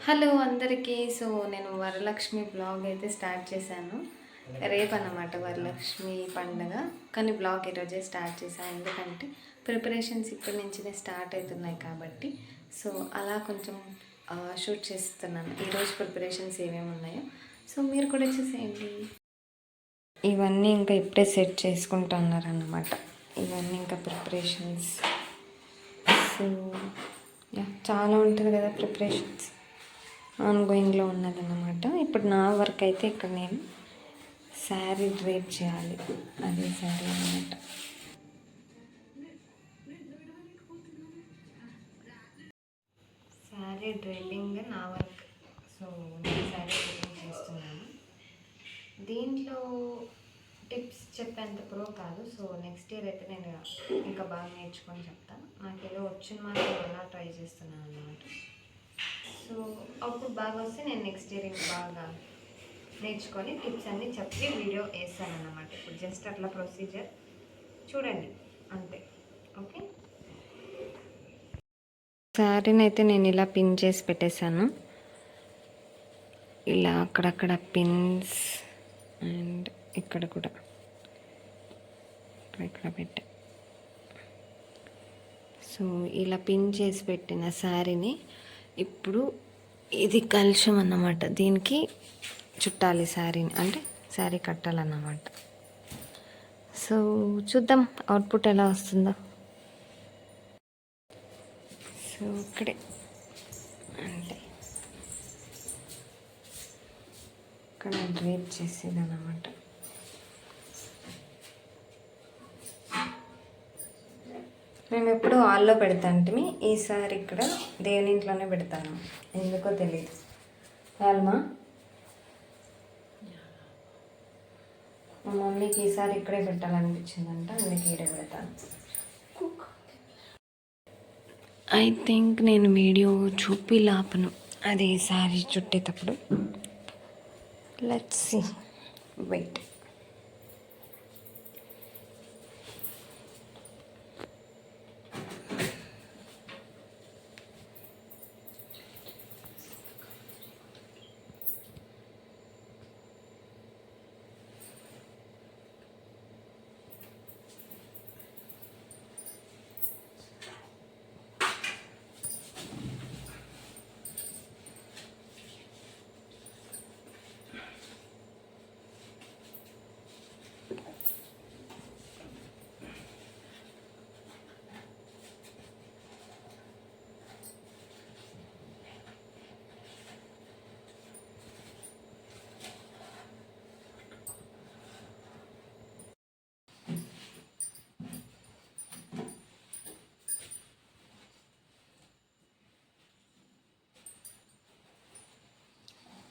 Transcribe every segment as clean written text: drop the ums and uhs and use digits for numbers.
Hello అందరికీ. So నేను Varalakshmi blog అయితే స్టార్ట్ చేశాను. రేపు అన్నమాట వరలక్ష్మి పండుగ, కానీ బ్లాగ్ ఈరోజే స్టార్ట్ చేశాను. ఎందుకంటే ప్రిపరేషన్స్ ఇప్పటి నుంచినే స్టార్ట్ అవుతున్నాయి కాబట్టి. సో అలా కొంచెం షూట్ చేస్తున్నాను ఈరోజు ప్రిపరేషన్స్ ఏమేమి ఉన్నాయో. సో మీరు కూడా చూసేయండి. ఇవన్నీ ఇంకా ఇప్పుడే సెట్ చేసుకుంటున్నారన్నమాట. ఇవన్నీ ఇంకా ప్రిపరేషన్స్. సో చాలా ఉంటుంది కదా ప్రిపరేషన్స్, ఆన్గోయింగ్లో ఉన్నదన్నమాట. ఇప్పుడు నా వర్క్ అయితే ఇక్కడ నేను శారీ డ్రేప్ చేయాలి. అదే శారీ అన్నమాట. శారీ డ్రేపింగ్ నా వర్క్. సో నేను శారీ డ్రేపింగ్ చేస్తున్నాను. దీంట్లో టిప్స్ చెప్పేంత ప్రో కాదు. సో నెక్స్ట్ ఇయర్ అయితే నేను ఇంకా బాగా నేర్చుకొని చెప్తాను. నాకు ఏదో వచ్చిన మాత్రం అలా ట్రై చేస్తున్నాను అన్నమాట. సో అప్పుడు బాగా వస్తే నేను నెక్స్ట్ ఇయర్ ఇంకా బాగా నేర్చుకొని టిప్స్ అన్నీ చెప్పి వీడియో వేస్తాను అన్నమాట. ఇప్పుడు జస్ట్ అట్లా ప్రొసీజర్ చూడండి అంతే. ఓకే, శారీని అయితే నేను ఇలా పిన్ చేసి పెట్టేశాను. ఇలా అక్కడక్కడ పిన్స్ అండ్ ఇక్కడ కూడా ఇక్కడ పెట్టా. సో ఇలా పిన్ చేసి పెట్టిన శారీని ఇప్పుడు ఇది కలుషం అన్నమాట. దీనికి చుట్టాలి శారీని, అంటే శారీ కట్టాలన్నమాట. సో చూద్దాం అవుట్పుట్ ఎలా వస్తుందో. సో ఇక్కడే అంటే ఇక్కడ డ్రేప్ చేసేది అన్నమాట. మేము ఎప్పుడు హాల్లో పెడతాంటిమి, ఈసారి ఇక్కడ దేవుని ఇంట్లోనే పెడతాను. ఎందుకో తెలియదు. వాళ్ళమా మా మమ్మీకి ఈసారి ఇక్కడే పెట్టాలనిపించిందంట, అందుకే ఇక్కడే పెడతాను. ఐ థింక్ నేను వీడియో చూపిలాపను అది శారీ చుట్టేటప్పుడు. Let's see, wait.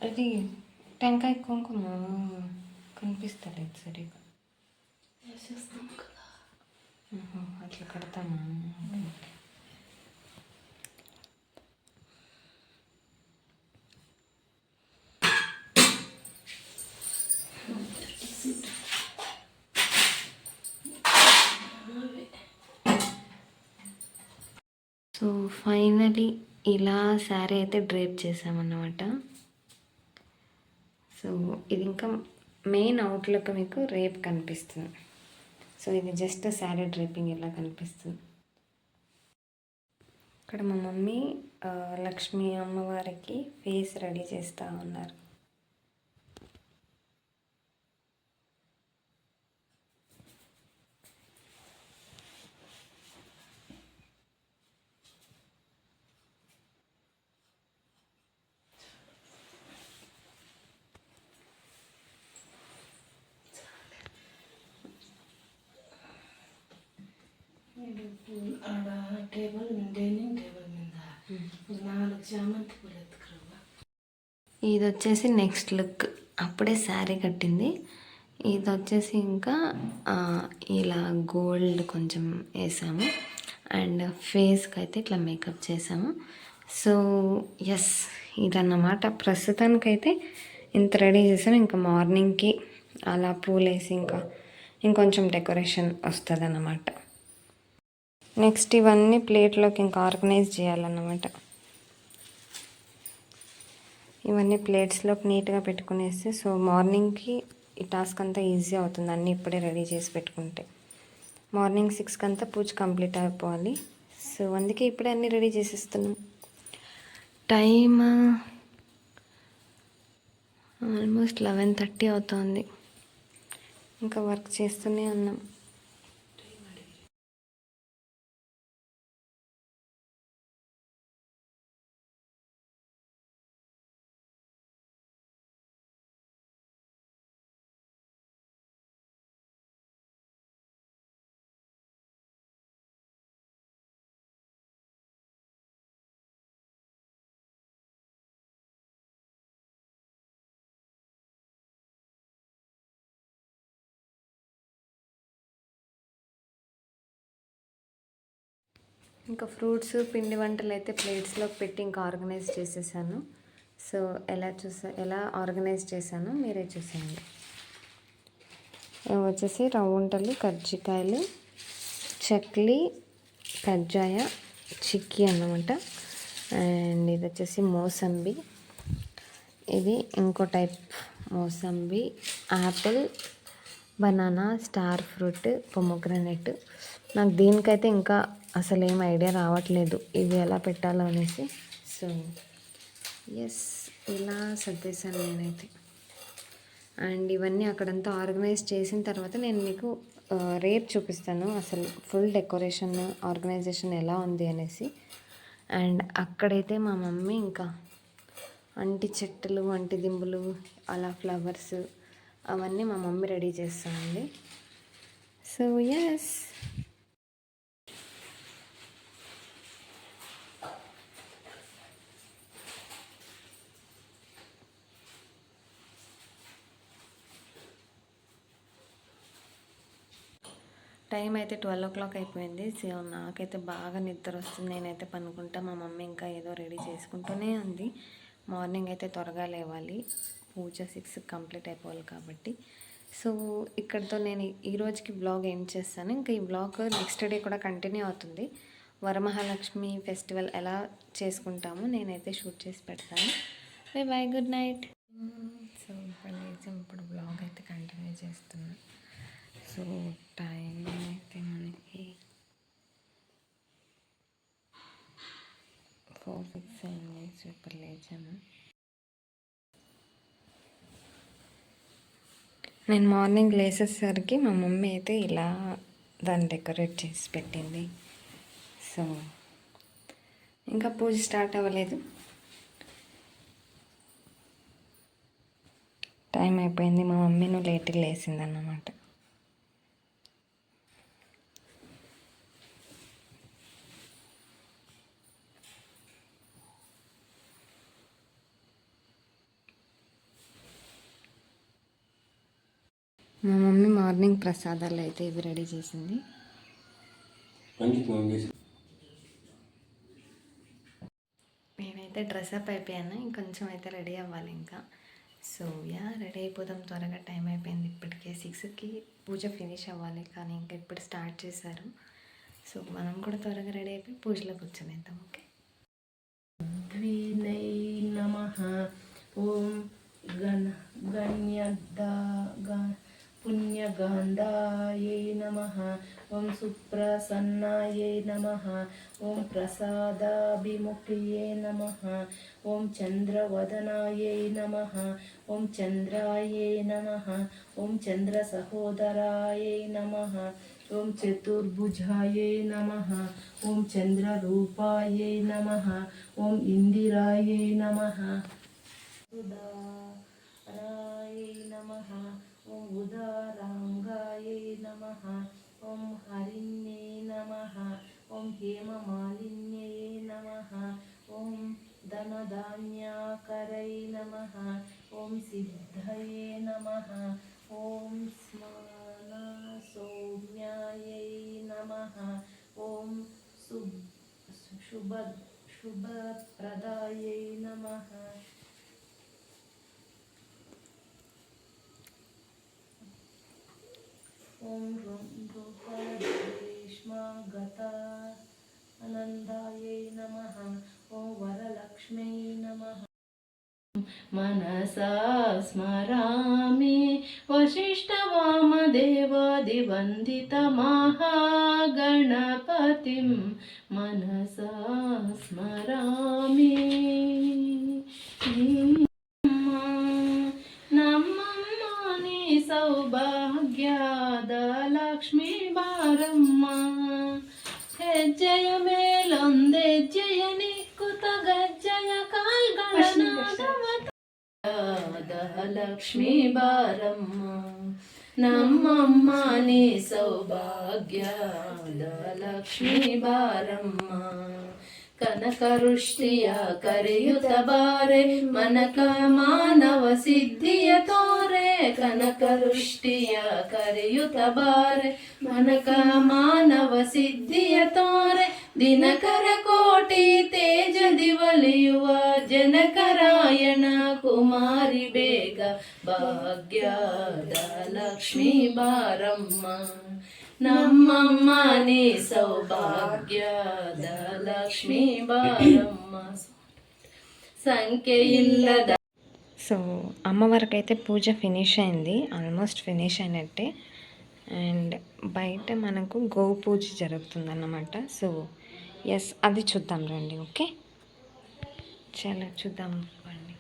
అది టెంకాయ కుంకుమ కనిపిస్తలేదు సరిగా. అట్లా కడతామా? సో ఫైనలీ ఇలా శారీ అయితే డ్రేప్ చేసామన్నమాట. సో ఇది ఇంకా మెయిన్ అవుట్లుక్ మీకు రేపు కనిపిస్తుంది. సో ఇది జస్ట్ శారీ డ్రేపింగ్ ఇలా కనిపిస్తుంది. ఇక్కడ మా మమ్మీ లక్ష్మీ అమ్మవారికి ఫేస్ రెడీ చేస్తూ ఉన్నారు. ఇది వచ్చేసి నెక్స్ట్ లుక్. అప్పుడే శారీ కట్టింది. ఇది వచ్చేసి ఇంకా ఇలా గోల్డ్ కొంచెం వేసాము అండ్ ఫేస్కి అయితే ఇట్లా మేకప్ చేసాము. సో ఎస్, ఇదన్నమాట. ప్రస్తుతానికైతే ఇంత రెడీ చేసాము. ఇంకా మార్నింగ్కి అలా పూలేసి ఇంకా ఇంకొంచెం డెకరేషన్ వస్తుంది అన్నమాట. నెక్స్ట్ ఇవన్నీ ప్లేట్లోకి ఇంకా ఆర్గనైజ్ చేయాలన్నమాట. ఇవన్నీ ప్లేట్స్లోకి నీట్గా పెట్టుకునేస్తే సో మార్నింగ్కి ఈ టాస్క్ అంతా ఈజీ అవుతుంది, అన్నీ ఇప్పుడే రెడీ చేసి పెట్టుకుంటే. మార్నింగ్ 6కి అంతా పూజ కంప్లీట్ అయిపోవాలి. సో అందుకే ఇప్పుడే అన్నీ రెడీ చేసేస్తున్నాం. టైమ్ ఆల్మోస్ట్ 11:30 అవుతుంది. ఇంకా వర్క్ చేస్తూనే ఉన్నాం. ఇంకా ఫ్రూట్స్ పిండి వంటలు అయితే ప్లేట్స్లో పెట్టి ఇంకా ఆర్గనైజ్ చేసేసాను. సో ఎలా ఆర్గనైజ్ చేశానో మీరే చూసేయండి. వచ్చేసి రవ్వుంటలు, కజ్జికాయలు, చక్లీ, కజ్జాయ, చిక్కీ అన్నమాట. అండ్ ఇది వచ్చేసి మోసంబి, ఇది ఇంకో type mosambi, Apple, banana, star fruit, pomegranate. నాకు దీనికైతే ఇంకా అసలు ఏం ఐడియా రావట్లేదు ఇవి ఎలా పెట్టాలో అనేసి. సో ఎస్, ఇలా సర్దేశాను నేనైతే. అండ్ ఇవన్నీ అక్కడంతా ఆర్గనైజ్ చేసిన తర్వాత నేను మీకు రేపు చూపిస్తాను అసలు ఫుల్ డెకరేషన్ ఆర్గనైజేషన్ ఎలా ఉంది అనేసి. అండ్ అక్కడైతే మా మమ్మీ ఇంకా అంటి చెట్టులు, అంటి దింబులు, అలా ఫ్లవర్స్ అవన్నీ మా మమ్మీ రెడీ చేస్తానండి. సో ఎస్, టైం అయితే 12 o'clock అయిపోయింది. సో నాకైతే బాగా నిద్ర వస్తుంది, నేనైతే పనుకుంటా. మా మమ్మీ ఇంకా ఏదో రెడీ చేసుకుంటూనే ఉంది. మార్నింగ్ అయితే త్వరగా లేవాలి, పూజ 6కి కంప్లీట్ అయిపోవాలి కాబట్టి. సో ఇక్కడితో నేను ఈ రోజుకి బ్లాగ్ ఎండ్ చేస్తాను. ఇంకా ఈ బ్లాగ్ నెక్స్ట్ డే కూడా కంటిన్యూ అవుతుంది. వరమహాలక్ష్మి ఫెస్టివల్ ఎలా చేసుకుంటామో నేనైతే షూట్ చేసి పెడతాను. By by, good night. So ఇప్పుడు బ్లాగ్ అయితే కంటిన్యూ చేస్తున్నాను. సో టైం అయితే మనకి 4-6 అయింది. సూపర్ లేచాను. నేను మార్నింగ్ లేచేసరికి మా మమ్మీ అయితే ఇలా దాన్ని డెకరేట్ చేసి పెట్టింది. సో ఇంకా పూజ స్టార్ట్ అవ్వలేదు, టైం అయిపోయింది. మా మమ్మీను లేట్గా లేచిందన్నమాట. మా మమ్మీ మార్నింగ్ ప్రసాదాలు అయితే ఇవి రెడీ చేసింది. నేనైతే డ్రెస్అప్ అయిపోయాను, ఇంకొంచెం అయితే రెడీ అవ్వాలి ఇంకా. సో రెడీ అయిపోదాం త్వరగా, టైం అయిపోయింది. ఇప్పటికే 6కి పూజ ఫినిష్ అవ్వాలి, కానీ ఇంకా ఇప్పుడు స్టార్ట్ చేశారు. సో మనం కూడా త్వరగా రెడీ అయిపోయి పూజలో కూర్చొనేద్దాం. ఓకే. నమః. ఓం పుణ్యగాంధాయై నమః. ఓం సుప్రసన్నాయై నమః. ఓం ప్రసాదాభిముఖ్యై నమః. ఓం చంద్రవదనాయై నమః. ఓం చంద్రాయై నమః. ఓం చంద్రసహోదరాయై నమః. ఓం చతుర్భుజాయై నమః. ఓం చంద్రరూపాయై నమః. ఓం ఇందిరాయై నమః. ఉదారాయై నమః. ఓం ఉదారాంగాయై నమః. ఓం హరిణ్యై నమః. ఓం హేమమాలిన్యై నమః. ఓం ధనధాన్యాకరై నమః. ఓం సిద్ధయే నమః. ఓం స్మరణ సౌమ్యాయై నమః. ఓం శుభప్రదాయై నమః. ఓం రూపరేష్మాగతానందాయై నమః. ఓం వరలక్ష్మై నమః. मनसा स्मरामि वसिष्ठवामदेवादिवन्दितमहागणपतिं मनसा स्मरामि ನಮ್ಮಮ್ಮ ನೀ ಸೌಭಾಗ್ಯದ ಲಕ್ಷ್ಮೀ ಬಾರಮ್ಮ ಹೆಜ್ಜೆಯ ಮೇಲೊಂದೆಜ್ಜೆಯ ನಿಕ್ಕುತ ಗಜ್ಜೆಯ ಕಾಲ್ಗಳನಾದ ಲಕ್ಷ್ಮೀ ಬಾರಮ್ಮ ನಮ್ಮಮ್ಮ ನೀ ಸೌಭಾಗ್ಯದ ಲಕ್ಷ್ಮೀ ಬಾರಮ್ಮ ಕನಕವೃಷ್ಟಿಯ ಕರೆಯುತ್ತ ಬಾರೆ ಮನಕ ಮಾನವ ಸಿದ್ಧಿಯ ತೋರೆ ಕನಕವೃಷ್ಟಿಯ ಕರೆಯುತ್ತ ಬಾರೆ ಮನಕ ಮಾನವ ಸಿದ್ಧಿಯ ತೋರೆ ದಿನಕರ ಕೋಟಿ ತೇಜದಿ ಒಲಿಯುವ ಜನಕರಾಯಣ ಕುಮಾರಿ ಬೇಗ ಭಾಗ್ಯದ ಲಕ್ಷ್ಮೀ ಬಾರಮ್ಮ ನಮ್ಮಮ್ಮ ನೀ ಸೌಭಾಗ್ಯದ ಲಕ್ಷ್ಮೀ ಬಾರಮ್ಮ ಸಂಖ್ಯೆ ಇಲ್ಲದ. సో అమ్మవారికి అయితే పూజ ఫినిష్ అయింది, ఆల్మోస్ట్ ఫినిష్ అయినట్టే. అండ్ బయట మనకు గోవు పూజ జరుగుతుందన్నమాట. సో ఎస్, అది చూద్దాం రండి. ఓకే, చాలా చూద్దాం రండి.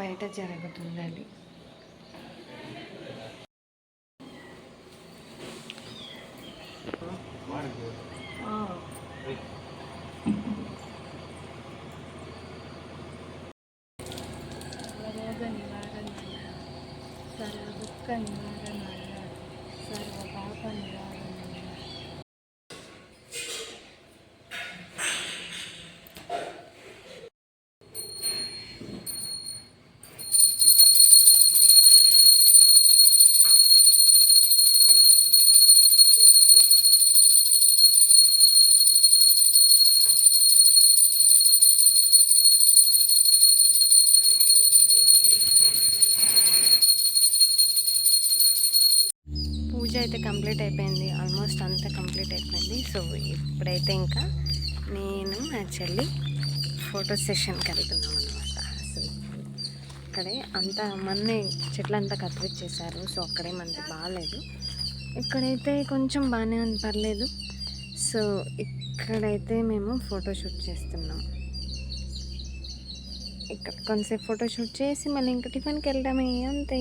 బయట జరుగుతుందండి. సర్వరోగ నివారణాయ సర్వ దుఃఖ నివారణాయ సర్వ పాప నివారణాయ. పూజ అయితే కంప్లీట్ అయిపోయింది, ఆల్మోస్ట్ అంతా కంప్లీట్ అయిపోయింది. సో ఇప్పుడైతే ఇంకా నేను మా చెల్లి ఫోటో సెషన్కి వెళ్తున్నాం అనమాట. సో ఇక్కడే అంతా మొన్నే చెట్లంతా కత్తిరించేశారు. సో అక్కడే మనకి బాగాలేదు, ఇక్కడైతే కొంచెం బాగానే ఉంది, పర్లేదు. సో ఇక్కడైతే మేము ఫోటోషూట్ చేస్తున్నాం. ఇక్కడ కొంతసేపు ఫోటోషూట్ చేసి మళ్ళీ ఇంకా టిఫిన్కి వెళ్ళడమే, అంతే.